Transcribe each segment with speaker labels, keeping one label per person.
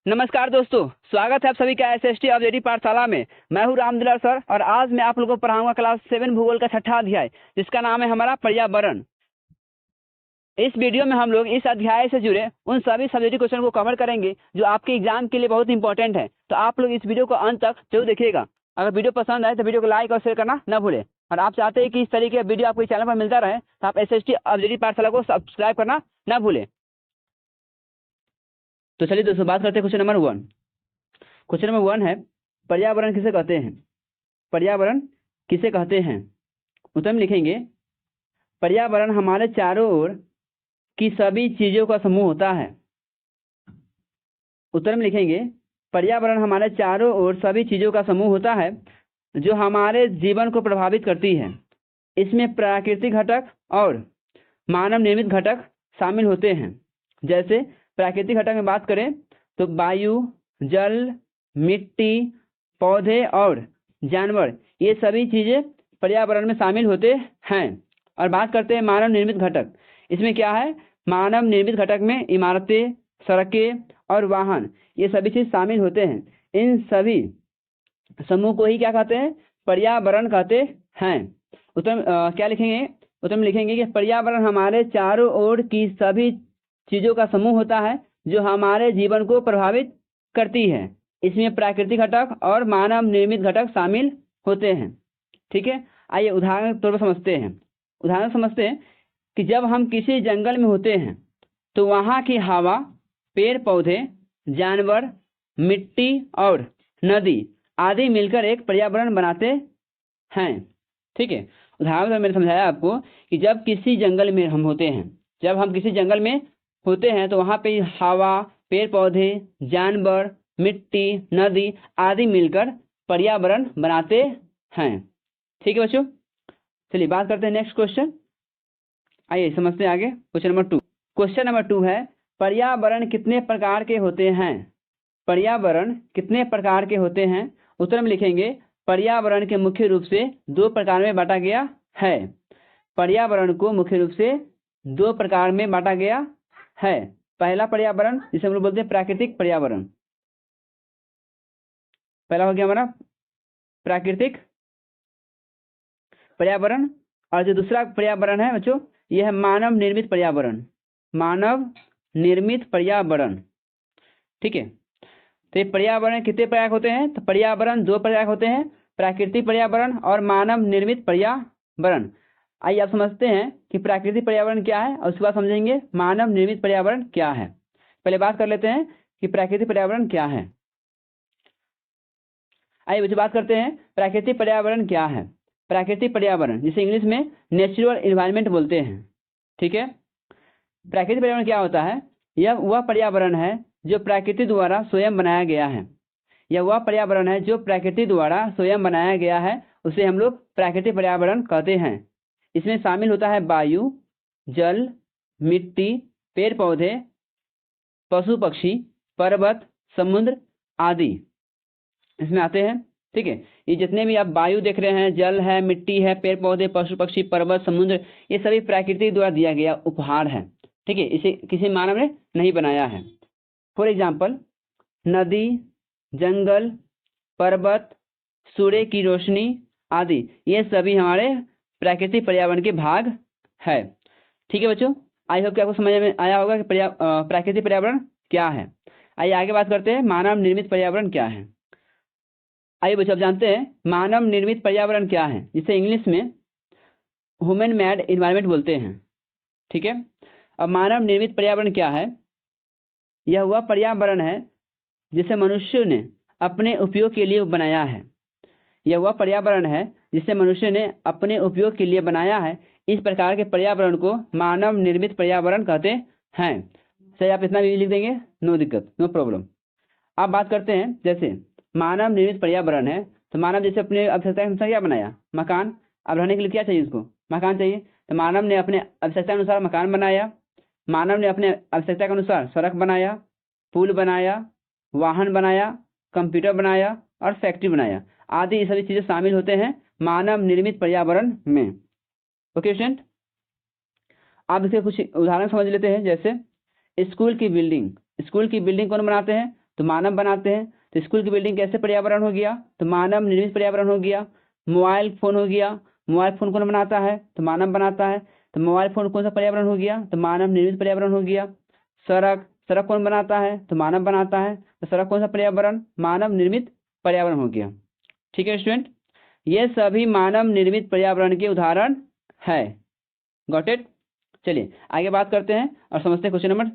Speaker 1: नमस्कार दोस्तों, स्वागत है आप सभी का एसएसटी ऑब्जेक्टिव पाठशाला में। मैं हूं रामदुलार सर और आज मैं आप लोगों को पढ़ाऊंगा क्लास 7 भूगोल का छठा अध्याय, जिसका नाम है हमारा पर्यावरण। इस वीडियो में हम लोग इस अध्याय से जुड़े उन सभी सब्जेक्टिव क्वेश्चन को कवर करेंगे जो आपके एग्जाम के लिए बहुत इंपॉर्टेंट है। तो आप लोग इस वीडियो को अंत तक जरूर देखिएगा। अगर वीडियो पसंद आए तो वीडियो को लाइक और शेयर करना न भूलें। और आप चाहते हैं कि इस तरीके का वीडियो आपको चैनल पर मिलता रहे तो आप एसएसटी ऑब्जेक्टिव पाठशाला को सब्सक्राइब करना न भूलें। तो चलिए दोस्तों, बात करते हैं क्वेश्चन नंबर 1। क्वेश्चन नंबर 1 है, पर्यावरण किसे कहते हैं? पर्यावरण किसे कहते हैं? उत्तर में लिखेंगे, पर्यावरण हमारे चारों ओर की सभी चीजों का समूह होता है। उत्तर में लिखेंगे, पर्यावरण हमारे चारों ओर सभी चीजों का समूह होता है जो हमारे जीवन को प्रभावित करती है। इसमें प्राकृतिक घटक और मानव निर्मित घटक शामिल होते हैं। जैसे प्राकृतिक घटक में बात करें तो वायु, जल, मिट्टी, पौधे और जानवर, ये सभी चीजें पर्यावरण में शामिल होते हैं। और बात करते हैं मानव निर्मित घटक, इसमें क्या है? मानव निर्मित घटक में इमारतें, सड़कें और वाहन, ये सभी चीज शामिल होते हैं। इन सभी समूह को ही क्या कहते हैं? पर्यावरण कहते हैं। उत्तर क्या लिखेंगे? उत्तर में लिखेंगे कि पर्यावरण हमारे चारों ओर की सभी चीजों का समूह होता है जो हमारे जीवन को प्रभावित करती है। इसमें प्राकृतिक घटक और मानव निर्मित घटक शामिल होते हैं। ठीक है, आइए उदाहरण के तौर पर समझते हैं। उदाहरण समझते हैं कि जब हम किसी जंगल में होते हैं तो वहाँ की हवा, पेड़ पौधे, जानवर, मिट्टी और नदी आदि मिलकर एक पर्यावरण बनाते हैं। ठीक है, उदाहरण में मैंने समझाया आपको कि जब किसी जंगल में हम होते हैं, जब हम किसी जंगल में होते हैं तो वहाँ पे हवा, पेड़ पौधे, जानवर, मिट्टी, नदी आदि मिलकर पर्यावरण बनाते हैं। ठीक है बच्चों, चलिए बात करते हैं नेक्स्ट क्वेश्चन। आइए समझते हैं आगे क्वेश्चन नंबर 2। क्वेश्चन नंबर 2 है, पर्यावरण कितने प्रकार के होते हैं? पर्यावरण कितने प्रकार के होते हैं? उत्तर में लिखेंगे, पर्यावरण के मुख्य रूप से 2 प्रकार में बांटा गया है। पर्यावरण को मुख्य रूप से 2 प्रकार में बांटा गया है। पहला पर्यावरण जिसे हम लोग बोलते हैं प्राकृतिक पर्यावरण। पहला हो गया हमारा प्राकृतिक पर्यावरण, और जो दूसरा पर्यावरण है बच्चों, यह है मानव निर्मित पर्यावरण। मानव निर्मित पर्यावरण। ठीक है, तो ये पर्यावरण कितने प्रकार होते हैं? तो पर्यावरण 2 प्रकार होते हैं, प्राकृतिक पर्यावरण और मानव निर्मित पर्यावरण। आइए आप समझते हैं कि प्राकृतिक पर्यावरण क्या है और उसके बाद समझेंगे मानव निर्मित पर्यावरण क्या है। पहले बात कर लेते हैं कि प्राकृतिक पर्यावरण क्या है। आइए बच्चों बात करते हैं प्राकृतिक पर्यावरण क्या है। प्राकृतिक पर्यावरण जिसे इंग्लिश में नेचुरल एनवायरनमेंट बोलते हैं। ठीक है, प्राकृतिक पर्यावरण क्या होता है? यह वह पर्यावरण है जो प्रकृति द्वारा स्वयं बनाया गया है। यह वह पर्यावरण है जो प्रकृति द्वारा स्वयं बनाया गया है, उसे हम लोग प्राकृतिक पर्यावरण कहते हैं। इसमें शामिल होता है वायु, जल, मिट्टी, पेड़ पौधे, पशु पक्षी, पर्वत, समुद्र आदि इसमें आते हैं। ठीक है, ये जितने भी आप वायु देख रहे हैं, जल है, मिट्टी है, पेड़ पौधे, पशु पक्षी, पर्वत, समुद्र, ये सभी प्रकृति द्वारा दिया गया उपहार है। ठीक है, इसे किसी मानव ने नहीं बनाया है। फॉर एग्जाम्पल, नदी, जंगल, पर्वत, सूर्य की रोशनी आदि ये सभी हमारे प्राकृतिक पर्यावरण के भाग है। ठीक है बच्चों, आई होप कि आपको समझ में आया होगा कि प्राकृतिक पर्यावरण क्या है। आइए आगे बात करते हैं मानव निर्मित पर्यावरण क्या है। आइए बच्चों, आप जानते हैं मानव निर्मित पर्यावरण क्या है, जिसे इंग्लिश में ह्यूमन मेड एनवायरनमेंट बोलते हैं। ठीक है, अब मानव निर्मित पर्यावरण क्या है? यह वह पर्यावरण है जिसे मनुष्य ने अपने उपयोग के लिए बनाया है। यह वह पर्यावरण है जिसे मनुष्य ने अपने उपयोग के लिए बनाया है। इस प्रकार के पर्यावरण को मानव निर्मित पर्यावरण कहते हैं। सही, आप इतना भी लिख देंगे, नो दिक्कत, नो प्रॉब्लम। अब बात करते हैं, जैसे मानव निर्मित पर्यावरण है तो मानव जैसे अपने आवश्यकता के अनुसार क्या बनाया? मकान। अब रहने के लिए क्या चाहिए? उसको मकान चाहिए, तो मानव ने अपने आवश्यकता के अनुसार मकान बनाया। मानव ने अपने आवश्यकता के अनुसार सड़क बनाया, पुल बनाया, वाहन बनाया, कंप्यूटर बनाया और फैक्ट्री बनाया आदि ये सभी चीजें शामिल होते हैं मानव निर्मित पर्यावरण में। ओके स्टूडेंट, आप इसके कुछ उदाहरण समझ लेते हैं। जैसे स्कूल की बिल्डिंग। स्कूल की बिल्डिंग कौन बनाते हैं? तो तो मानव बनाते हैं। तो स्कूल की बिल्डिंग कैसे पर्यावरण हो गया, तो मानव निर्मित पर्यावरण हो गया। मोबाइल फोन हो गया, मोबाइल फोन कौन बनाता है, तो मानव बनाता है। तो मोबाइल फोन कौन सा पर्यावरण हो गया, तो मानव निर्मित पर्यावरण हो गया। सड़क, सड़क कौन बनाता है, तो मानव बनाता है। तो सड़क कौन सा पर्यावरण, मानव निर्मित पर्यावरण हो गया। ठीक है स्टूडेंट, ये सभी मानव निर्मित पर्यावरण के उदाहरण है। Got it. चलिए आगे बात करते हैं और समझते हैं क्वेश्चन नंबर।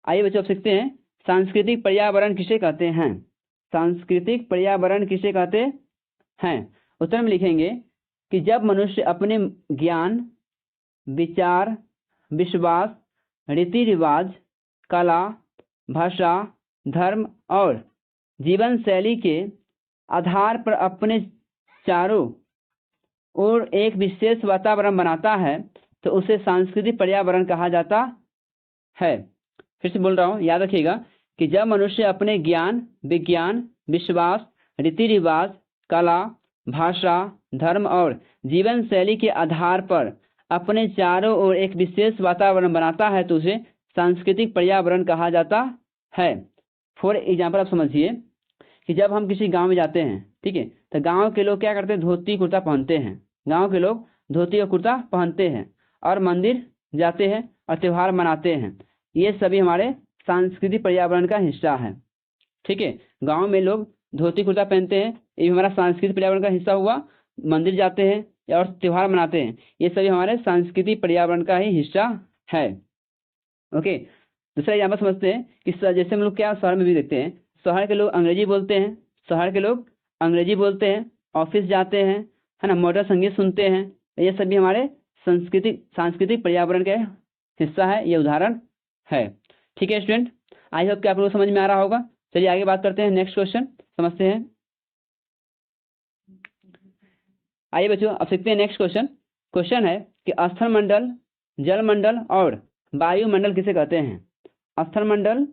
Speaker 1: आइए बच्चों, आप सीखते हैं सांस्कृतिक पर्यावरण किसे कहते हैं। सांस्कृतिक पर्यावरण किसे कहते हैं। उत्तर में लिखेंगे कि जब मनुष्य अपने ज्ञान, विचार, विश्वास, रीति रिवाज, कला, भाषा, धर्म और जीवन शैली के आधार पर अपने चारों ओर एक विशेष वातावरण बनाता है तो उसे सांस्कृतिक पर्यावरण कहा जाता है। फिर से बोल रहा हूँ, याद रखिएगा कि जब मनुष्य अपने ज्ञान, विज्ञान, विश्वास, रीति रिवाज, कला, भाषा, धर्म और जीवन शैली के आधार पर अपने चारों ओर एक विशेष वातावरण बनाता है तो उसे सांस्कृतिक पर्यावरण कहा जाता है। फॉर एग्जाम्पल आप समझिए कि जब हम किसी गांव में जाते हैं, ठीक है, तो गांव के लोग क्या करते हैं, धोती कुर्ता पहनते हैं। गांव के लोग धोती और कुर्ता पहनते हैं और मंदिर जाते हैं और त्यौहार मनाते हैं। ये सभी हमारे सांस्कृतिक पर्यावरण का हिस्सा है। ठीक है, गांव में लोग धोती कुर्ता पहनते हैं, ये भी हमारा सांस्कृतिक पर्यावरण का हिस्सा हुआ। मंदिर जाते हैं और त्यौहार मनाते हैं, ये सभी हमारे सांस्कृतिक पर्यावरण का ही हिस्सा है। ओके, दूसरा एग्जाम्पल समझते हैं कि जैसे हम लोग क्या शहर में भी देखते हैं, शहर के लोग अंग्रेजी बोलते हैं, शहर के लोग अंग्रेजी बोलते हैं, ऑफिस जाते हैं, है ना, मॉडर्न संगीत सुनते हैं। ये सभी हमारे सांस्कृतिक पर्यावरण के हिस्सा है, ये उदाहरण है। ठीक है स्टूडेंट, आई होप कि आप लोगों को समझ में आ रहा होगा। चलिए आगे बात करते हैं, नेक्स्ट क्वेश्चन समझते हैं। आइए बच्चों, अब सीखते हैं नेक्स्ट क्वेश्चन। क्वेश्चन है कि स्थल मंडल, जलमंडल और वायुमंडल किसे कहते हैं। स्थल मंडल,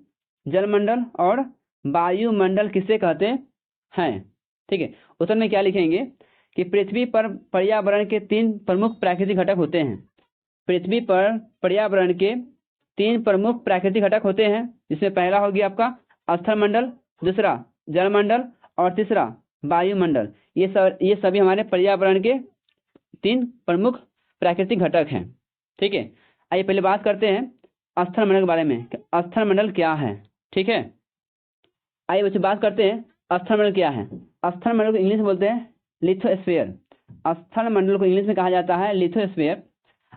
Speaker 1: जलमंडल और वायुमंडल किसे कहते हैं। ठीक है, उत्तर में क्या लिखेंगे कि पृथ्वी पर पर्यावरण के 3 प्रमुख प्राकृतिक घटक होते हैं। पृथ्वी पर पर्यावरण के 3 प्रमुख प्राकृतिक घटक होते हैं, जिसमें पहला हो गया आपका स्थल मंडल, दूसरा जलमंडल और तीसरा वायुमंडल। ये सभी हमारे पर्यावरण के 3 प्रमुख प्राकृतिक घटक हैं। ठीक है, आइए पहले बात करते हैं स्थल मंडल के बारे में। स्थल मंडल क्या है, ठीक है। आइए बच्चों बात करते हैं स्थल मंडल क्या है। स्थल मंडल को इंग्लिश में बोलते हैं लिथोस्फीयर। स्थल मंडल को इंग्लिश में कहा जाता है लिथोस्फीयर।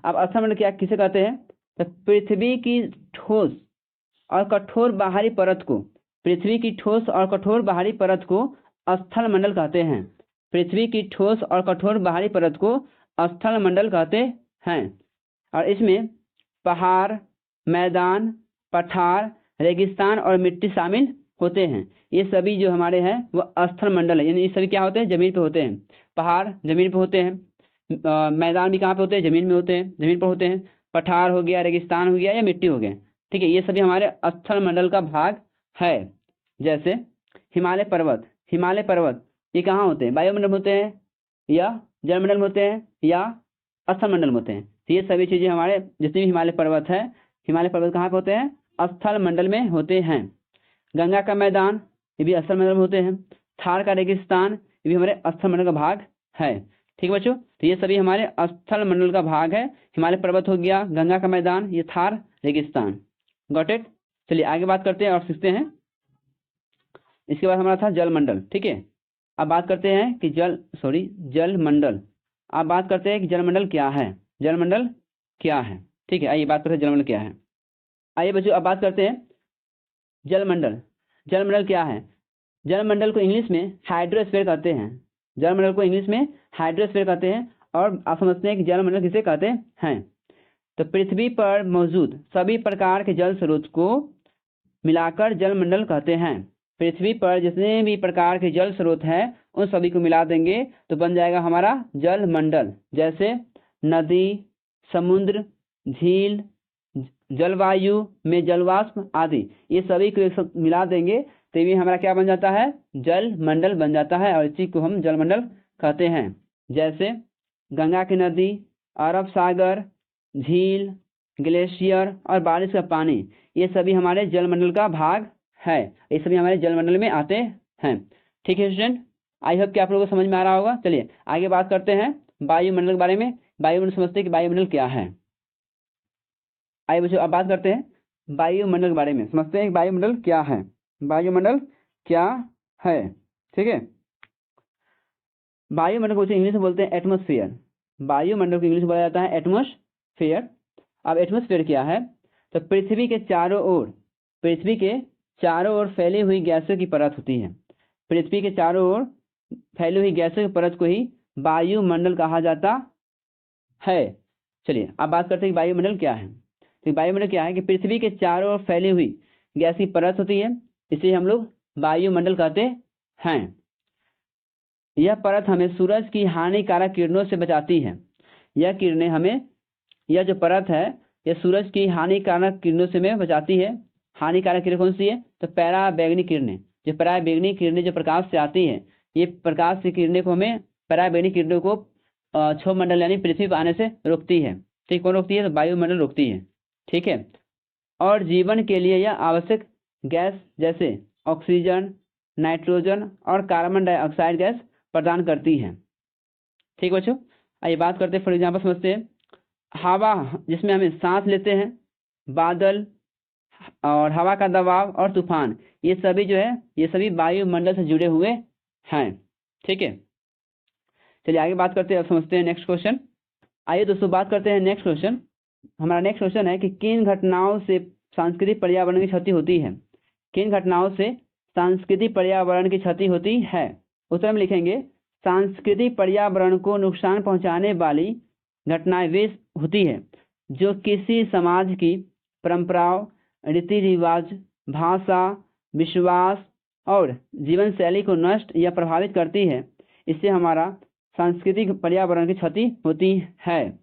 Speaker 1: अब स्थल मंडल क्या किसे कहते हैं, तो पृथ्वी की ठोस और कठोर बाहरी परत को, पृथ्वी की ठोस और कठोर बाहरी परत को स्थल मंडल कहते हैं। पृथ्वी की ठोस और कठोर बाहरी परत को स्थल मंडल कहते हैं। और इसमें पहाड़, मैदान, पठार, रेगिस्तान और मिट्टी शामिल होते हैं। ये सभी जो हमारे हैं वो स्थल मंडल है, यानी ये सभी क्या होते हैं, जमीन पे होते हैं। पहाड़ जमीन पे होते हैं, मैदान भी कहाँ पे होते हैं, जमीन में होते हैं, जमीन पर होते हैं। पठार हो गया, रेगिस्तान हो गया या मिट्टी हो गया, ठीक है, ये सभी हमारे स्थल मंडल का भाग है। जैसे हिमालय पर्वत, हिमालय पर्वत ये कहाँ होते हैं, वायुमंडल में होते हैं या जलमंडल में होते हैं या स्थल मंडल में होते हैं। तो ये सभी चीजें हमारे जितने भी हिमालय पर्वत है, हिमालय पर्वत कहाँ पे होते हैं, स्थल मंडल में होते हैं। गंगा का मैदान ये भी स्थल मंडल में होते हैं। थार का रेगिस्तान ये भी हमारे स्थल मंडल का भाग है। ठीक है बच्चों, तो ये सभी हमारे स्थल मंडल का भाग है। हिमालय पर्वत हो गया, गंगा का मैदान, ये थार, रेगिस्तान। Got it. चलिए आगे बात करते हैं और सीखते हैं। इसके बाद हमारा था जलमंडल। ठीक है, अब बात करते हैं कि जलमंडल। अब बात करते हैं कि जलमंडल क्या है, जलमंडल क्या है। ठीक है, आइए बात करते हैं जलमंडल क्या है। आइए बच्चों अब बात करते हैं जलमंडल। जलमंडल क्या है, जलमंडल को इंग्लिश में हाइड्रोस्फीयर कहते हैं। जलमंडल को इंग्लिश में हाइड्रोस्फीयर कहते हैं। और आप समझते हैं कि जलमंडल किसे कहते हैं, तो पृथ्वी पर मौजूद सभी प्रकार के जल स्रोत को मिलाकर जलमंडल कहते हैं। पृथ्वी पर जितने भी प्रकार के जल स्रोत हैं उन सभी को मिला देंगे तो बन जाएगा हमारा जलमंडल। जैसे नदी, समुद्र, झील, जलवायु में जलवाष्प आदि, ये सभी को एक साथ मिला देंगे तो ये हमारा क्या बन जाता है, जलमंडल बन जाता है। और इसी को हम जलमंडल कहते हैं। जैसे गंगा की नदी, अरब सागर, झील, ग्लेशियर और बारिश का पानी, ये सभी हमारे जलमंडल का भाग है, ये सभी हमारे जलमंडल में आते हैं। ठीक है स्टूडेंट, आई होप कि आप लोगों को समझ में आ रहा होगा। चलिए आगे बात करते हैं वायुमंडल के बारे में। वायुमंडल समझते हैं कि वायुमंडल क्या है। आइए बच्चों अब बात करते हैं वायुमंडल के बारे में, समझते हैं कि वायुमंडल क्या है। वायुमंडल क्या है, ठीक है। वायुमंडल को इंग्लिश में बोलते हैं एटमॉस्फेयर। वायुमंडल को इंग्लिश में बोला जाता है एटमॉस्फेयर। अब एटमॉस्फेयर क्या है, तो पृथ्वी के चारों ओर फैली हुई गैसों की परत होती है। पृथ्वी के चारों ओर फैली हुई गैसों की परत को ही वायुमंडल कहा जाता है। चलिए अब बात करते हैं कि वायुमंडल क्या है। तो वायुमंडल क्या है कि पृथ्वी के चारों ओर फैली हुई गैस की परत होती है, इसे हम लोग वायुमंडल कहते हैं। यह परत हमें सूरज की हानिकारक किरणों से बचाती है। यह किरणें हमें, यह जो परत है यह सूरज की हानिकारक किरणों से हमें बचाती है। हानिकारक किरण कौन सी है, तो पराबैंगनी किरणें। जो पराबैंगनी किरणें जो प्रकाश से आती है, ये प्रकाश की किरणें को हमें, पराबैंगनी किरणों को क्षोभमंडल यानी पृथ्वी पर आने से रोकती है। ठीक, कौन रोकती है, तो वायुमंडल रोकती है। ठीक है, और जीवन के लिए यह आवश्यक गैस जैसे ऑक्सीजन, नाइट्रोजन और कार्बन डाइऑक्साइड गैस प्रदान करती है। ठीक बच्चों, आइए बात करते हैं, फॉर एग्जाम्पल समझते हैं हवा जिसमें हमें सांस लेते हैं, बादल और हवा का दबाव और तूफान, ये सभी जो है ये सभी वायुमंडल से जुड़े हुए हैं। ठीक है, चलिए आगे बात करते हैं, अब समझते हैं नेक्स्ट क्वेश्चन। आइए दोस्तों बात करते हैं नेक्स्ट क्वेश्चन। हमारा नेक्स्ट क्वेश्चन है कि किन घटनाओं से सांस्कृतिक पर्यावरण की क्षति होती है। किन घटनाओं से सांस्कृतिक पर्यावरण की क्षति होती है। उत्तर में लिखेंगे सांस्कृतिक पर्यावरण को नुकसान पहुंचाने वाली घटनाएं वे होती है जो किसी समाज की परंपराओं, रीति रिवाज, भाषा, विश्वास और जीवन शैली को नष्ट या प्रभावित करती है। इससे हमारा सांस्कृतिक पर्यावरण की क्षति होती है।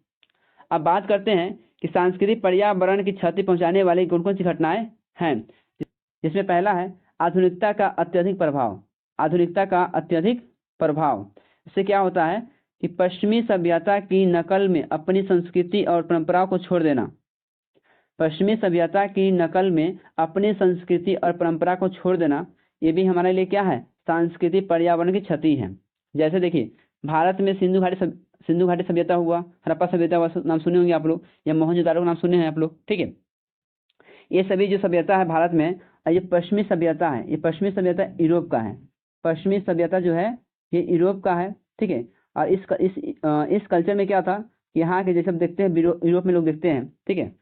Speaker 1: अब बात करते हैं कि सांस्कृतिक पर्यावरण की क्षति पहुंचाने वाली कौन कौन सी घटनाएं हैं, जिसमें पहला है आधुनिकता का अत्यधिक प्रभाव। आधुनिकता का अत्यधिक प्रभाव, इससे क्या होता है कि पश्चिमी सभ्यता की नकल में अपनी संस्कृति और परंपराओं को छोड़ देना। पश्चिमी सभ्यता की नकल में अपनी संस्कृति और परंपरा को छोड़ देना, ये भी हमारे लिए क्या है, सांस्कृतिक पर्यावरण की क्षति है। जैसे देखिए भारत में सिंधु घाटी सभ्यता हुआ, हड़प्पा सभ्यता हुआ, नाम सुने होंगे आप लोग, या मोहनजोदारो का नाम सुने हैं आप लोग। ठीक है, ये सभी जो सभ्यता है भारत में, ये पश्चिमी सभ्यता है। ये पश्चिमी सभ्यता यूरोप का है। पश्चिमी सभ्यता जो है ये यूरोप का है। ठीक है, और इस कल्चर में क्या था, यहाँ के जैसे देखते हैं यूरोप में लोग देखते हैं। ठीक है,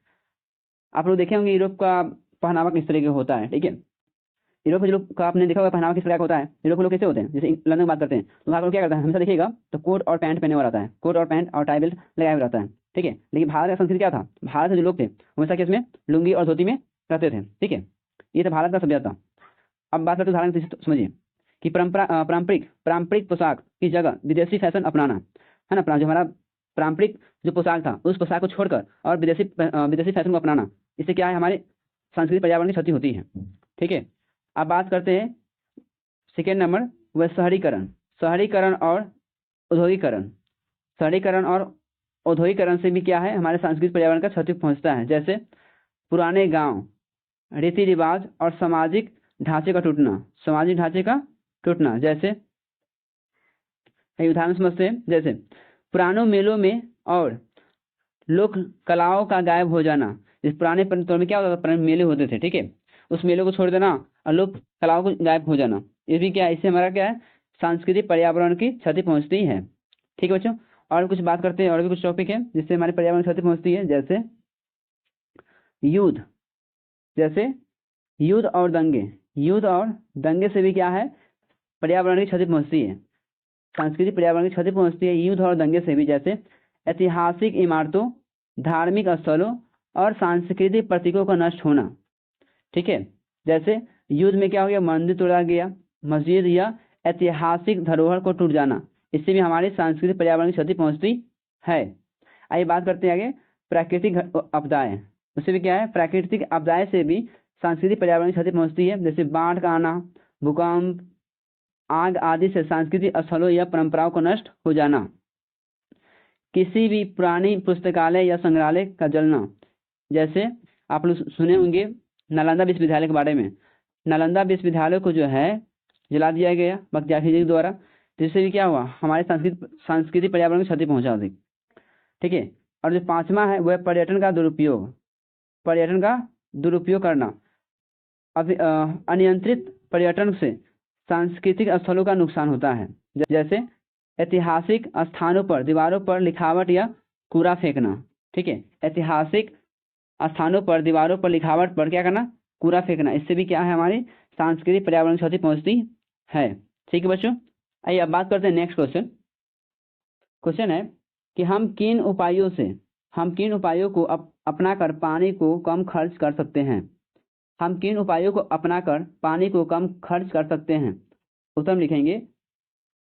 Speaker 1: आप लोग देखे होंगे यूरोप का पहनावा किस तरह का होता है। ठीक है, यूरोप के लोग का आपने देखा होगा पहनावा किस तरह का होता है। यूरोप के लोग कैसे होते हैं, जैसे लंदन बात करते हैं तो वहाँ लोग क्या करता है, हमेशा देखिएगा तो कोट और पैंट पहने हुआ रहता है, कोट और पैंट और टाई बेल्ट लगाया हुआ रहता है। ठीक है, लेकिन भारत का संस्कृति क्या था, भारत के जो लोग थे हमेशा किसमें, लुंगी और धोती में रहते थे। ठीक है, ये था भारत का सभ्यता। अब बात करते उदाहरण से समझिए कि पारंपरिक पोशाक की जगह विदेशी फैशन अपनाना, है ना। जो हमारा पारंपरिक जो पोशाक था उस पोशाक को छोड़कर और विदेशी फैशन को अपनाना, इससे क्या है, हमारे सांस्कृतिक पर्यावरण की क्षति होती है। ठीक है, अब बात करते हैं सेकेंड नंबर, वह शहरीकरण और औद्योगिकरण। शहरीकरण और औद्योगिकरण से भी क्या है, हमारे सांस्कृतिक पर्यावरण का क्षति पहुंचता है। जैसे पुराने गांव, रीति रिवाज और सामाजिक ढांचे का टूटना। जैसे उदाहरण समझते हैं, जैसे पुरानों मेलों में और लोक कलाओं का गायब हो जाना। इस पुराने तौर में क्या होता था, पुराने मेले होते थे। ठीक है, उस मेले को छोड़ देना और लोक कलाओं को गायब हो जाना, ये भी क्या है, इससे हमारा क्या है, सांस्कृतिक पर्यावरण की क्षति पहुंचती है। ठीक है बच्चों, और कुछ बात करते हैं, और भी कुछ टॉपिक है जिससे हमारे पर्यावरण की क्षति पहुंचती है। जैसे युद्ध और दंगे से भी क्या है, पर्यावरण की क्षति पहुंचती है, सांस्कृतिक पर्यावरण की क्षति पहुंचती है युद्ध और दंगे से भी। जैसे ऐतिहासिक इमारतों, धार्मिक स्थलों और सांस्कृतिक प्रतीकों का नष्ट होना। ठीक है, जैसे युद्ध में क्या हो गया, मंदिर तोड़ा गया, मस्जिद या ऐतिहासिक धरोहर को टूट जाना, इससे भी हमारी सांस्कृतिक पर्यावरण की क्षति पहुंचती है। आइए बात करते हैं आगे प्राकृतिक आपदाएं। उससे भी क्या है, प्राकृतिक आपदाएं से भी सांस्कृतिक पर्यावरण की क्षति पहुंचती है। जैसे बाढ़ का आना, भूकंप, आग आदि से सांस्कृतिक स्थलों या परंपराओं को नष्ट हो जाना। किसी भी पुरानी पुस्तकालय या संग्रहालय का जलना। जैसे आप लोग सुने होंगे नालंदा विश्वविद्यालय के बारे में। नालंदा विश्वविद्यालय को जो है जला दिया गया बख्तियार खिलजी के द्वारा, जिससे भी क्या हुआ, हमारे सांस्कृतिक पर्यावरण में क्षति पहुंचा दी। ठीक है। और जो 5वां है वह पर्यटन का दुरुपयोग करना। अब अनियंत्रित पर्यटन से सांस्कृतिक स्थलों का नुकसान होता है, जैसे ऐतिहासिक स्थानों पर दीवारों पर लिखावट या कूड़ा फेंकना। ठीक है, ऐतिहासिक स्थानों पर दीवारों पर लिखावट पर क्या करना, कूड़ा फेंकना। इससे भी क्या है, हमारी सांस्कृतिक पर्यावरण की क्षति पहुंचती है। ठीक है बच्चों, आइए अब बात करते हैं नेक्स्ट क्वेश्चन है कि हम किन उपायों को अपनाकर पानी को कम खर्च कर सकते हैं। हम किन उपायों को अपनाकर पानी को कम खर्च कर सकते हैं। उत्तर में लिखेंगे,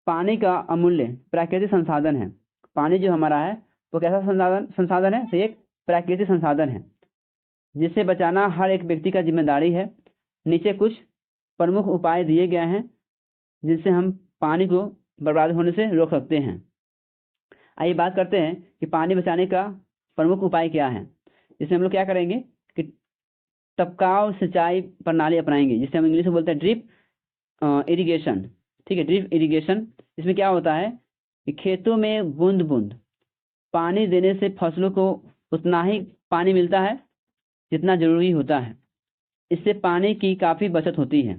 Speaker 1: पानी का अमूल्य प्राकृतिक संसाधन है। पानी जो हमारा है वो कैसा संसाधन है, तो एक प्राकृतिक संसाधन है जिसे बचाना हर एक व्यक्ति का जिम्मेदारी है। नीचे कुछ प्रमुख उपाय दिए गए हैं जिनसे हम पानी को बर्बाद होने से रोक सकते हैं। आइए बात करते हैं कि पानी बचाने का प्रमुख उपाय क्या है। इसमें हम लोग क्या करेंगे कि टपकाव सिंचाई प्रणाली अपनाएंगे, जिसे हम इंग्लिश में बोलते हैं ड्रिप इरिगेशन। ठीक है, ड्रिप इरिगेशन। इसमें क्या होता है कि खेतों में बूंद बूंद पानी देने से फसलों को उतना ही पानी मिलता है जितना जरूरी होता है। इससे पानी की काफ़ी बचत होती है।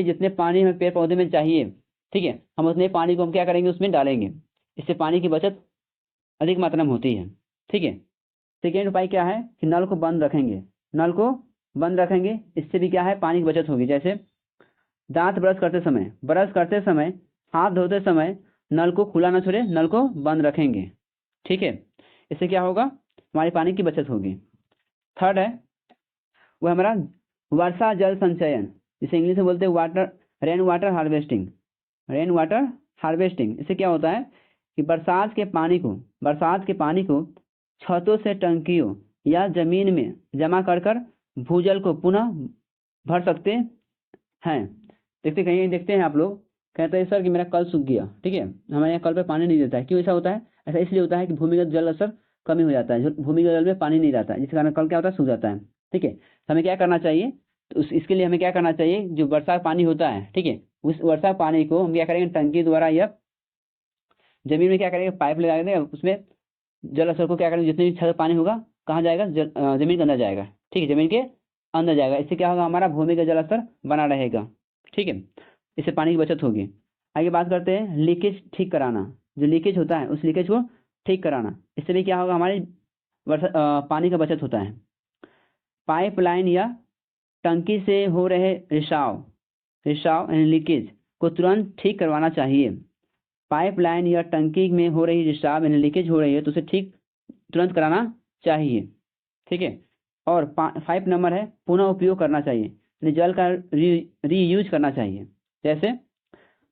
Speaker 1: जितने पानी हमें पेड़ पौधे में चाहिए, ठीक है, हम उतने पानी को हम क्या करेंगे, उसमें डालेंगे। इससे पानी की बचत अधिक मात्रा में होती है। ठीक है। सेकेंड उपाय क्या है कि नल को बंद रखेंगे। इससे भी क्या है, पानी की बचत होगी। जैसे दांत ब्रश करते समय हाथ धोते समय नल को खुला ना छोड़े, नल को बंद रखेंगे। ठीक है, इससे क्या होगा, हमारी पानी की बचत होगी। थर्ड है वो हमारा वर्षा जल संचयन, जिसे इंग्लिश में बोलते हैं रेन वाटर हार्वेस्टिंग। इससे क्या होता है कि बरसात के पानी को छतों से टंकियों या जमीन में जमा कर भूजल को पुनः भर सकते हैं। देखते हैं आप लोग कहते हैं सर कि मेरा कल सूख गया। ठीक है, हमारे यहाँ कल पे पानी नहीं देता है। क्यों ऐसा होता है? ऐसा इसलिए होता है कि भूमिगत जल स्तर कमी हो जाता है, भूमिगत जल में पानी नहीं रहता है, जिसके कारण कल क्या होता है, सूख जाता है। ठीक है, तो हमें क्या करना चाहिए, तो इसके लिए हमें क्या करना चाहिए, जो वर्षा पानी होता है, ठीक है, उस वर्षा पानी को हम क्या करेंगे, टंकी द्वारा या जमीन में क्या करेंगे, पाइप लगा देंगे, उसमें जल स्तर को क्या करेंगे, जितने भी छत पानी होगा कहाँ जाएगा, जमीन के अंदर जाएगा। ठीक है, जमीन के अंदर जाएगा। इससे क्या होगा, हमारा भूमिगत जल स्तर बना रहेगा। ठीक है, इससे पानी की बचत होगी। आगे बात करते हैं लीकेज ठीक कराना। जो लीकेज होता है उस लीकेज को ठीक कराना, इससे भी क्या होगा, हमारी पानी का बचत होता है। पाइपलाइन या टंकी से हो रहे रिसाव यानी लीकेज को तुरंत ठीक करवाना चाहिए। पाइपलाइन या टंकी में हो रही रिसाव यानी लीकेज हो रही है तो उसे ठीक तुरंत कराना चाहिए। ठीक है, और 5 नंबर है पुनः उपयोग करना चाहिए, यानी जल का रीयूज करना चाहिए। जैसे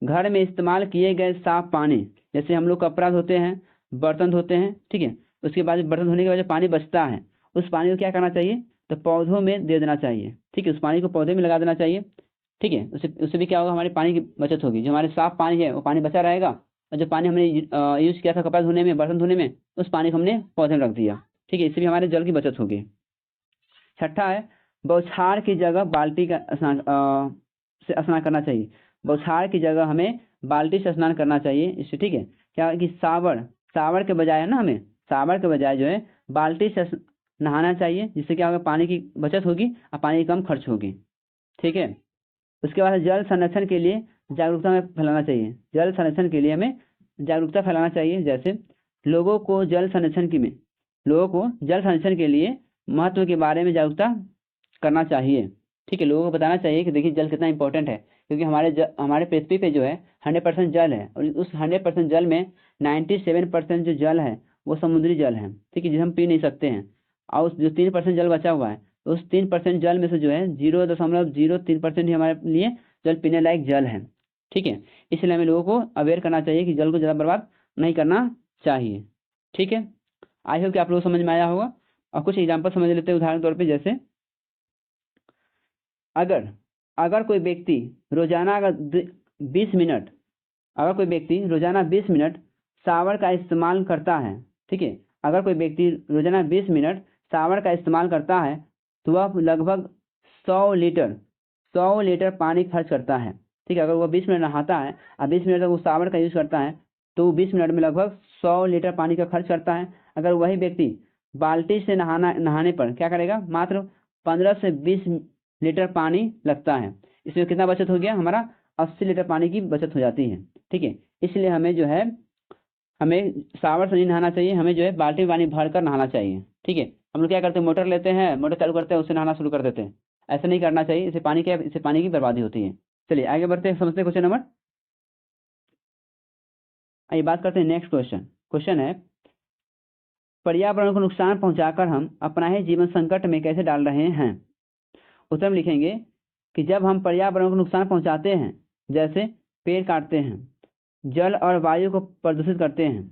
Speaker 1: घर में इस्तेमाल किए गए साफ पानी, जैसे हम लोग कपड़ा धोते हैं, बर्तन धोते हैं, ठीक है, उसके बाद बर्तन धोने के बाद जो पानी बचता है उस पानी को क्या करना चाहिए, तो पौधों में दे देना चाहिए। ठीक है, उस पानी को पौधे में लगा देना चाहिए। ठीक है, उससे भी क्या होगा, हमारी पानी की बचत होगी। जो हमारे साफ पानी है वो पानी बचा रहेगा, और जो पानी हमने यूज किया था कपड़ा धोने में, बर्तन धोने में, उस पानी को हमने पौधे में रख दिया। ठीक है, इससे भी हमारे जल की बचत होगी। छठा है बौछार की जगह बाल्टी का से स्नान करना चाहिए। बौछार की जगह हमें बाल्टी से स्नान करना चाहिए। इससे ठीक है, क्या कि सावर के बजाय है ना, हमें सावर के बजाय जो है बाल्टी से नहाना चाहिए, जिससे क्या होगा, पानी की बचत होगी और पानी कम खर्च होगी। ठीक है, उसके बाद जल संरक्षण के लिए जागरूकता में फैलाना चाहिए। जल संरक्षण के लिए हमें जागरूकता फैलाना चाहिए। जैसे लोगों को जल संरक्षण के लिए महत्व के बारे में जागरूकता करना चाहिए। ठीक है, लोगों को बताना चाहिए कि देखिए जल कितना इंपॉर्टेंट है, क्योंकि हमारे पृथ्वी पे जो है 100% जल है, और उस 100% जल में 97% जो जल है वो समुद्री जल है। ठीक है, जिसे हम पी नहीं सकते हैं, और उस जो 3% जल बचा हुआ है, उस 3% जल में से जो है 0.03% ही हमारे लिए जल पीने लायक जल है। ठीक है, इसलिए हमें लोगों को अवेयर करना चाहिए कि जल को ज़्यादा बर्बाद नहीं करना चाहिए। ठीक है, आई होप कि आप लोग समझ में आया होगा। और कुछ एग्जाम्पल समझ लेते हैं उदाहरण तौर पे। जैसे अगर कोई व्यक्ति रोजाना 20 मिनट शावर का इस्तेमाल करता है, ठीक है, अगर कोई व्यक्ति रोजाना 20 मिनट शावर का इस्तेमाल करता है तो वह लगभग 100 लीटर पानी खर्च करता है। ठीक है, अगर वो 20 मिनट नहाता है और 20 मिनट तक वो सावर का यूज़ करता है तो 20 मिनट में लगभग 100 लीटर पानी का खर्च करता है। अगर वही व्यक्ति बाल्टी से नहाने पर क्या करेगा, मात्र 15 से 20 लीटर पानी लगता है। इसमें कितना बचत हो गया, हमारा 80 लीटर पानी की बचत हो जाती है। ठीक है, इसलिए हमें जो है हमें सावर से नहीं नहाना चाहिए, हमें जो है बाल्टी में पानी भर कर नहाना चाहिए। ठीक है, हम लोग क्या करते हैं, मोटर लेते हैं, मोटर चालू करते हैं, उससे नहाना शुरू कर देते हैं। ऐसा नहीं करना चाहिए, इससे पानी की बर्बादी होती है। चलिए आगे बढ़ते हैं, समझते हैं क्वेश्चन नंबर। आइए बात करते हैं नेक्स्ट क्वेश्चन है, पर्यावरण को नुकसान पहुंचाकर हम अपना ही जीवन संकट में कैसे डाल रहे हैं। उत्तर में लिखेंगे कि जब हम पर्यावरण को नुकसान पहुंचाते हैं, जैसे पेड़ काटते हैं, जल और वायु को प्रदूषित करते हैं,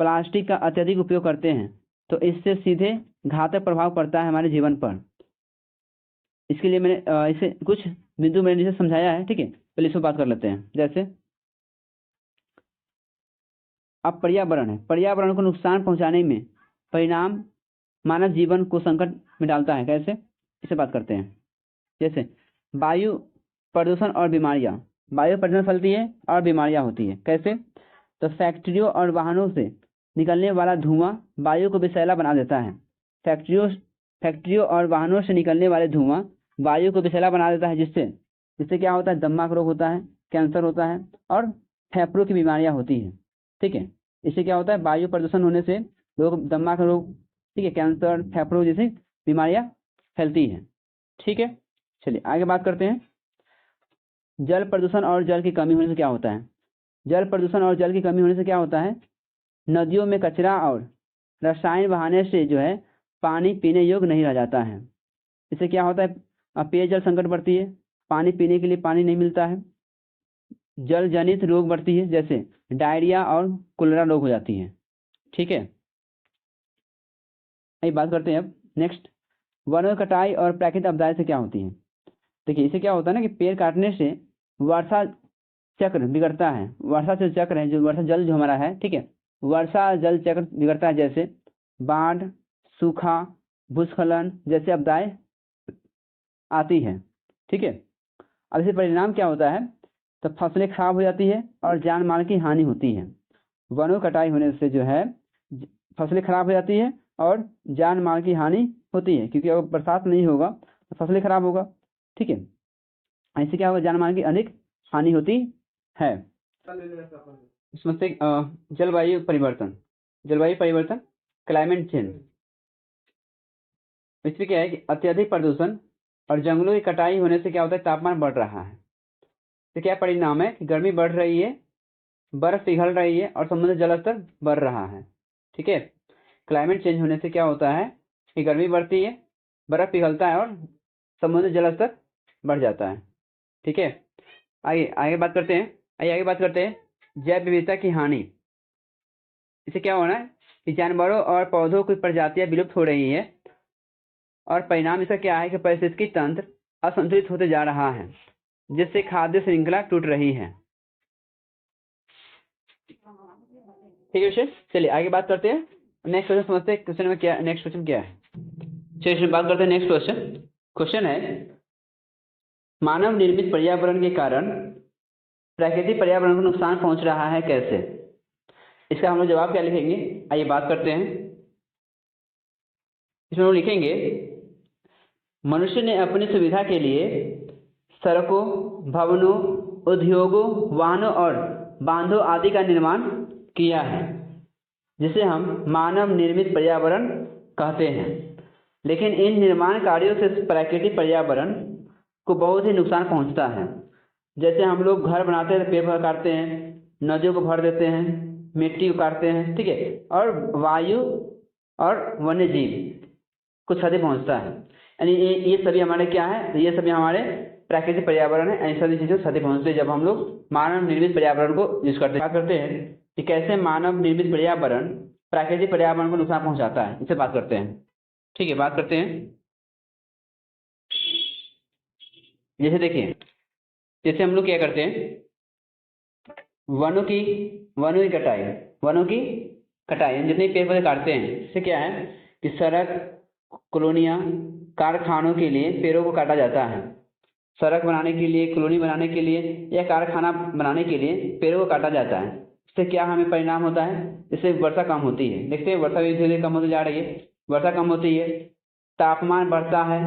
Speaker 1: प्लास्टिक का अत्यधिक उपयोग करते हैं, तो इससे सीधे घातक प्रभाव पड़ता है हमारे जीवन पर। इसके लिए मैंने इसे कुछ बिंदु मैंने जिसे समझाया है। ठीक है, पहले इसमें बात कर लेते हैं। जैसे अब पर्यावरण है, पर्यावरण को नुकसान पहुंचाने में परिणाम मानव जीवन को संकट में डालता है। कैसे, इसे बात करते हैं। जैसे वायु प्रदूषण और बीमारियां, वायु प्रदूषण फैलती है और बीमारियां होती है। कैसे, तो फैक्ट्रियों और वाहनों से निकलने वाला धुआं वायु को विषैला बना देता है। फैक्ट्रियों और वाहनों से निकलने वाले धुआं वायु को विषैला बना देता है, जिससे क्या होता है, दमा रोग होता है, कैंसर होता है और फेफड़ों की बीमारियां होती है। ठीक है, इससे क्या होता है, वायु प्रदूषण होने से लोग दमा रोग, ठीक है, कैंसर, फेफड़ों जैसी बीमारियां फैलती हैं। ठीक है, चलिए आगे बात करते हैं। जल प्रदूषण और जल की कमी होने से क्या होता है, जल प्रदूषण और जल की कमी होने से क्या होता है, नदियों में कचरा और रसायन बहाने से जो है पानी पीने योग्य नहीं रह जाता है। इससे क्या होता है, पेयजल संकट बढ़ती है, पानी पीने के लिए पानी नहीं मिलता है, जल जनित रोग बढ़ती है, जैसे डायरिया और कोलेरा रोग हो जाती है। ठीक है, ये बात करते हैं अब नेक्स्ट, वनों की कटाई और प्राकृतिक आपदाएं से क्या होती है। देखिए, इससे क्या होता है ना कि पेड़ काटने से वर्षा चक्र बिगड़ता है। वर्षा जो चक्र है, जो वर्षा जल जो हमारा है, ठीक है, वर्षा जल चक्र बिगड़ता है, जैसे बाढ़, सूखा, भूस्खलन जैसे आपदाएं आती है। ठीक है, अब इससे परिणाम क्या होता है, तो फसलें खराब हो जाती है और जान माल की हानि होती है। वनों कटाई होने से जो है फसलें खराब हो जाती है और जान माल की हानि होती है, क्योंकि अगर बरसात नहीं होगा तो फसलें खराब होगा। ठीक है, ऐसे क्या होगा, जान माल की अधिक हानि होती है। इसमें से जलवायु परिवर्तन क्लाइमेट चेंज, इसमें क्या है कि अत्यधिक प्रदूषण और जंगलों की कटाई होने से क्या होता है, तापमान बढ़ रहा है। तो क्या परिणाम है कि गर्मी बढ़ रही है, बर्फ पिघल रही है और समुद्र जल स्तर बढ़ रहा है। ठीक है, क्लाइमेट चेंज होने से क्या होता है कि गर्मी बढ़ती है, बर्फ पिघलता है और समुद्र जल स्तर बढ़ जाता है। ठीक है, आगे बात करते हैं जैव विविधता की हानि। इससे क्या होना है कि जानवरों और पौधों की प्रजातियां विलुप्त हो रही है और परिणाम इसका क्या है कि पारिस्थितिकी तंत्र असंतुलित होते जा रहा है, जिससे खाद्य श्रृंखला टूट रही है। ठीक है, चलिए आगे बात करते हैं। नेक्स्ट क्वेश्चन समझते हैं, क्वेश्चन में क्या, नेक्स्ट क्वेश्चन क्या है। चलिए बात करते हैं नेक्स्ट क्वेश्चन है, मानव निर्मित पर्यावरण के कारण प्राकृतिक पर्यावरण को नुकसान पहुंच रहा है कैसे। इसका हम लोग जवाब क्या लिखेंगे, आइए बात करते हैं। इसमें हम लिखेंगे, मनुष्य ने अपनी सुविधा के लिए सड़कों, भवनों, उद्योगों, वाहनों और बांधों आदि का निर्माण किया है, जिसे हम मानव निर्मित पर्यावरण कहते हैं। लेकिन इन निर्माण कार्यों से प्राकृतिक पर्यावरण को बहुत ही नुकसान पहुंचता है। जैसे हम लोग घर बनाते हैं, पेड़ काटते हैं, नदियों को भर देते हैं, मिट्टी को काटते हैं, ठीक है, और वायु और वन्य जीव को क्षति पहुंचता है। यानी ये सभी हमारे क्या है, तो ये सभी हमारे प्राकृतिक पर्यावरण है। ऐसी सभी चीज़ें क्षति पहुंचती है जब हम लोग मानव निर्मित पर्यावरण को यूज करते हैं। बात करते हैं कि कैसे मानव निर्मित पर्यावरण प्राकृतिक पर्यावरण को नुकसान पहुंचाता है, इससे बात करते हैं। ठीक है, बात करते हैं। जैसे देखिए, जैसे हम लोग क्या करते हैं, वनों की कटाई जितने पेड़ पौधे काटते हैं, इससे क्या है कि सड़क, कॉलोनियाँ, कारखानों के लिए पेड़ों को काटा जाता है। सड़क बनाने के लिए, कॉलोनी बनाने के लिए या कारखाना बनाने के लिए पेड़ों को काटा जाता है। इससे क्या हमें परिणाम होता है? इससे वर्षा कम होती है। देखते हैं वर्षा भी धीरे धीरे कम होती जा रही है, वर्षा कम होती है, तापमान बढ़ता है,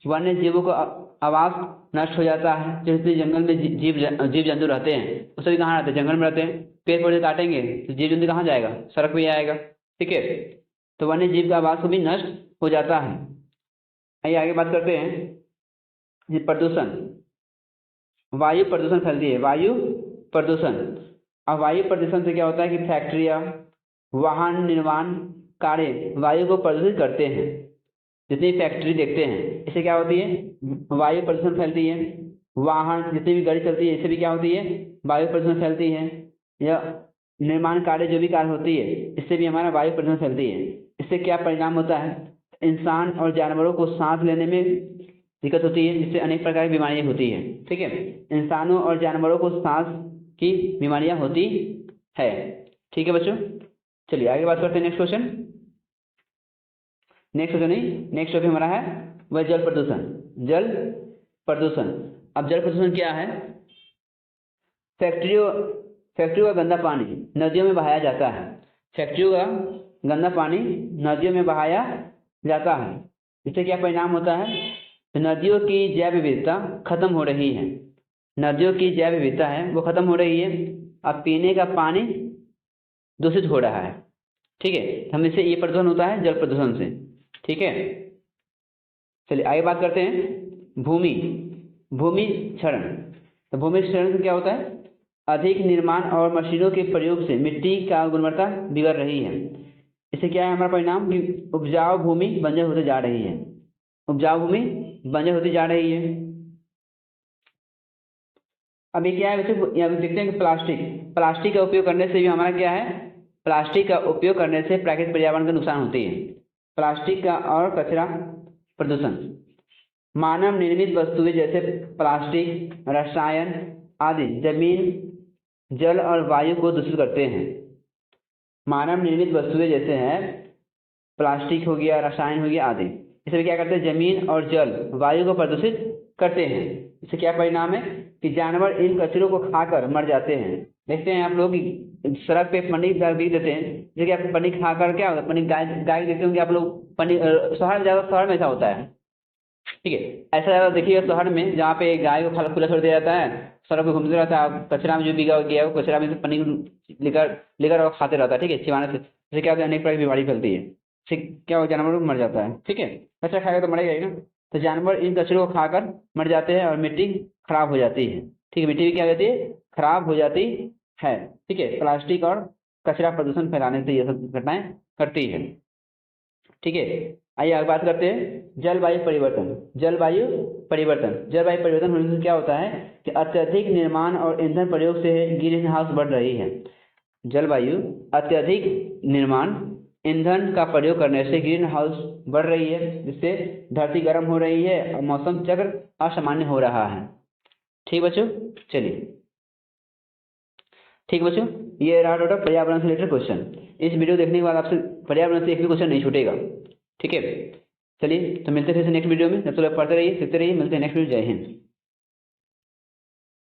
Speaker 1: वन्य जीवों का आवास नष्ट हो जाता है। जितने जंगल में जीव जंतु रहते हैं वो सभी कहाँ रहते हैं? जंगल में रहते हैं। पेड़ पौधे काटेंगे तो जीव जंतु कहाँ जाएगा? सड़क पे आएगा। ठीक है, तो वन्य जीव का आवास को भी नष्ट हो जाता है। आइए आगे बात करते हैं। प्रदूषण, वायु प्रदूषण फैलती है, वायु प्रदूषण। अब वायु प्रदूषण से क्या होता है कि फैक्ट्रियाँ, वाहन निर्माण कार्य वायु को प्रदूषित करते हैं। जितनी फैक्ट्री देखते हैं इससे क्या होती है? वायु प्रदूषण फैलती है। वाहन, जितनी भी गाड़ी चलती है इससे भी क्या होती है? वायु प्रदूषण फैलती है। या निर्माण कार्य जो भी कार्य होती है इससे भी हमारा वायु प्रदूषण फैलती है। इससे क्या परिणाम होता है? इंसान और जानवरों को सांस लेने में दिक्कत होती है, जिससे अनेक प्रकार की बीमारियां होती है। ठीक है, इंसानों और जानवरों को सांस की बीमारियां होती है। ठीक है बच्चों, चलिए आगे बात करते हैं। नेक्स्ट क्वेश्चन, नेक्स्ट क्वेश्चन नहीं, नेक्स्ट टॉपिक हमारा है वह जल प्रदूषण। जल प्रदूषण, अब जल प्रदूषण क्या है? फैक्ट्रियों का गंदा पानी नदियों में बहाया जाता है। फैक्ट्रियों का गंदा पानी नदियों में बहाया जाता है। इससे क्या परिणाम होता है? तो नदियों की जैव विविधता खत्म हो रही है। नदियों की जैव विविधता है वो खत्म हो रही है। अब पीने का पानी दूषित हो रहा है। ठीक है, हम इससे ये प्रदूषण होता है जल प्रदूषण से। ठीक है, चलिए आगे बात करते हैं। भूमि क्षरण। तो भूमि क्षरण से क्या होता है? अधिक निर्माण और मशीनों के प्रयोग से मिट्टी का गुणवत्ता बिगड़ रही है। इससे क्या है हमारा परिणाम? कि उपजाऊ भूमि बंजर होते जा रही है। उपजाऊ भूमि बंजर होती जा रही है। अभी क्या है वैसे, यहाँ देखते हैं कि प्लास्टिक का उपयोग करने से भी हमारा क्या है? प्लास्टिक का उपयोग करने से प्राकृतिक पर्यावरण का नुकसान होती है। प्लास्टिक का और कचरा प्रदूषण। मानव निर्मित वस्तुएं जैसे प्लास्टिक, रसायन आदि जमीन, जल और वायु को दूषित करते हैं। मानव निर्मित वस्तुएं जैसे हैं प्लास्टिक हो गया, रसायन हो गया आदि, इससे क्या करते हैं? जमीन और जल, वायु को प्रदूषित करते हैं। इससे क्या परिणाम है? कि जानवर इन कचरों को खाकर मर जाते हैं। देखते हैं आप लोग सड़क पे पनीर बिक देते हैं, जैसे आप पनीर खाकर क्या होता है? पनीर गाय देखते होंगे आप लोग। पनीर शहर में ऐसा होता है। ठीक है, ऐसा ज़्यादा देखिएगा शहर में, जहाँ पे गाय को खुला छोड़ दिया जाता है, सड़क पे घूमते रहता है, कचरा में जो बिगा गया वो कचरा में से पनीर लेकर और खाते रहता है। ठीक है, चिवाने से इससे क्या होता है? अनेक प्रकार की बीमारी फैलती है। ठीक, क्या हो, जानवर मर जाता है। ठीक है, कचरा खाएगा तो मरेगा ही ना। तो जानवर इन कचरों को खाकर मर जाते हैं और मिट्टी खराब हो जाती है। ठीक है, मिट्टी भी क्या हो जाती है? खराब हो जाती है। ठीक है, प्लास्टिक और कचरा प्रदूषण फैलाने से ये सब घटनाएं करती है। ठीक है, आइए आगे बात करते हैं जलवायु परिवर्तन। जलवायु परिवर्तन होने से क्या होता है? कि अत्यधिक निर्माण और ईंधन प्रयोग से ग्रीन हाउस बढ़ रही है। जलवायु, अत्यधिक निर्माण, ईंधन का प्रयोग करने से ग्रीन हाउस बढ़ रही है, जिससे धरती गर्म हो रही है और मौसम चक्र असामान्य हो रहा है। ठीक बच्चों, चलिए ठीक बच्चों, ये रहा टोटल पर्यावरण से रिलेटेड क्वेश्चन। इस वीडियो देखने के बाद आपसे पर्यावरण से एक भी क्वेश्चन नहीं छूटेगा। ठीक है, चलिए तो मिलते हैं फिर से नेक्स्ट वीडियो में। जब तक आप पढ़ते रहिए, सीखते रहिए। मिलते हैं नेक्स्ट वीडियो। जय हिंद।